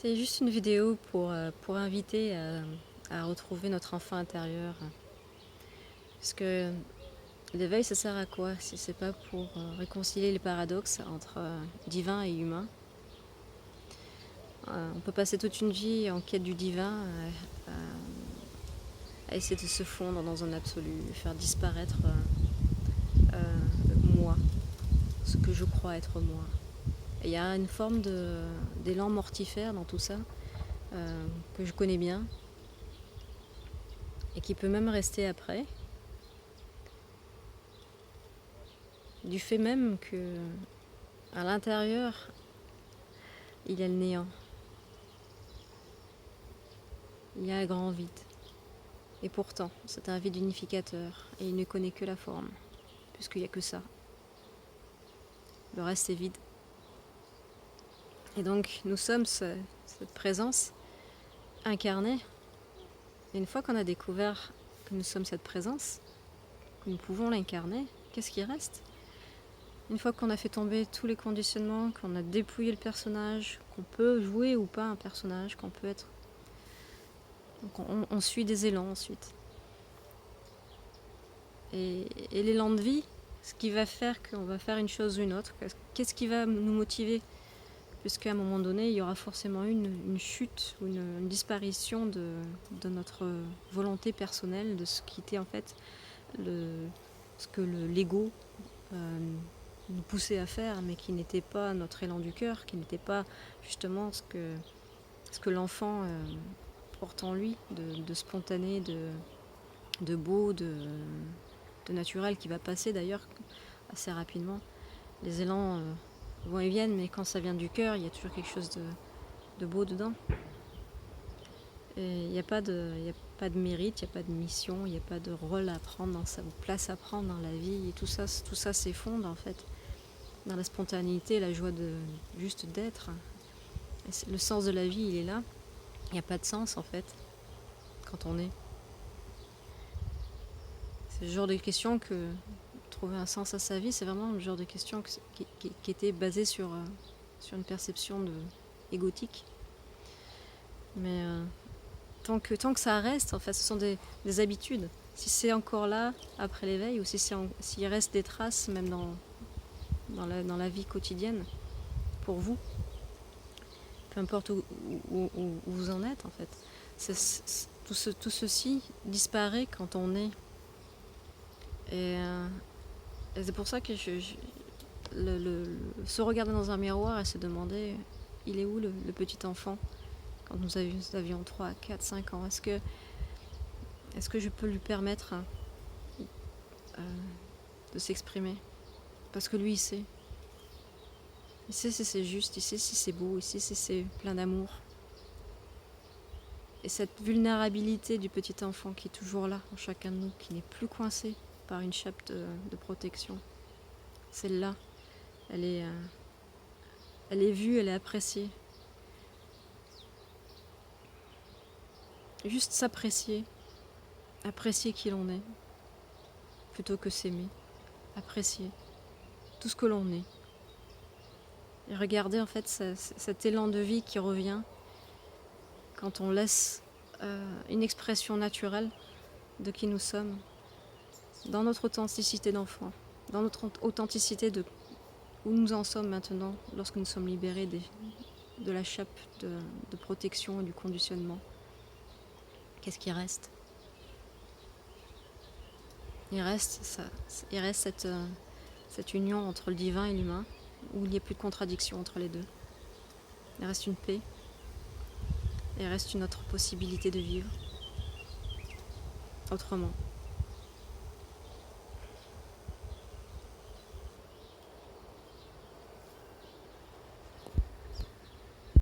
C'est juste une vidéo pour inviter à retrouver notre enfant intérieur. Parce que l'éveil, ça sert à quoi si c'est pas pour réconcilier les paradoxes entre divin et humain? On peut passer toute une vie en quête du divin, à essayer de se fondre dans un absolu, faire disparaître moi, ce que je crois être moi. Et il y a une forme d'élan mortifère dans tout ça, que je connais bien, et qui peut même rester après, du fait même que à l'intérieur, il y a le néant, il y a un grand vide. Et pourtant, c'est un vide unificateur, et il ne connaît que la forme, puisqu'il n'y a que ça. Le reste est vide. Et donc, nous sommes cette présence incarnée. Et une fois qu'on a découvert que nous sommes cette présence, que nous pouvons l'incarner, qu'est-ce qui reste? Une fois qu'on a fait tomber tous les conditionnements, qu'on a dépouillé le personnage, qu'on peut jouer ou pas un personnage, qu'on peut être... Donc on suit des élans ensuite. Et l'élan de vie, ce qui va faire qu'on va faire une chose ou une autre, qu'est-ce qui va nous motiver? Puisqu'à un moment donné, il y aura forcément une chute ou une disparition de notre volonté personnelle, de ce qui était en fait ce que l'ego nous poussait à faire, mais qui n'était pas notre élan du cœur, qui n'était pas justement ce que l'enfant porte en lui, de spontané, de beau, de naturel, qui va passer d'ailleurs assez rapidement. Les élans vont et viennent, mais quand ça vient du cœur, il y a toujours quelque chose de beau dedans. Et il n'y a pas de mérite, il n'y a pas de mission, il n'y a pas de rôle à prendre dans sa place à prendre dans la vie. Et tout ça s'effondre en fait dans la spontanéité, la joie de juste d'être. Et le sens de la vie, il est là. Il n'y a pas de sens en fait quand on est. C'est le genre de question que trouver un sens à sa vie, c'est vraiment le genre de question qui était basée sur une perception égotique. Mais tant que ça reste, en fait, ce sont des habitudes. Si c'est encore là après l'éveil, ou s'il reste des traces même dans la vie quotidienne, pour vous, peu importe où vous en êtes en fait, tout ceci disparaît quand on est. Et c'est pour ça que se regarder dans un miroir et se demander, il est où le petit enfant quand nous avions 3, 4, 5 ans? Est-ce que je peux lui permettre de s'exprimer? Parce que lui, il sait. Il sait si c'est juste, il sait si c'est beau, il sait si c'est plein d'amour. Et cette vulnérabilité du petit enfant qui est toujours là en chacun de nous, qui n'est plus coincé par une chape de protection, celle-là, elle est vue, elle est appréciée. Juste s'apprécier, apprécier qui l'on est, plutôt que s'aimer, apprécier tout ce que l'on est. Et regarder en fait cet élan de vie qui revient quand on laisse une expression naturelle de qui nous sommes, dans notre authenticité d'enfant, dans notre authenticité de où nous en sommes maintenant, lorsque nous sommes libérés de la chape de protection et du conditionnement. Qu'est-ce qui reste? Il reste cette union entre le divin et l'humain, où il n'y a plus de contradiction entre les deux. Il reste une paix, il reste une autre possibilité de vivre autrement.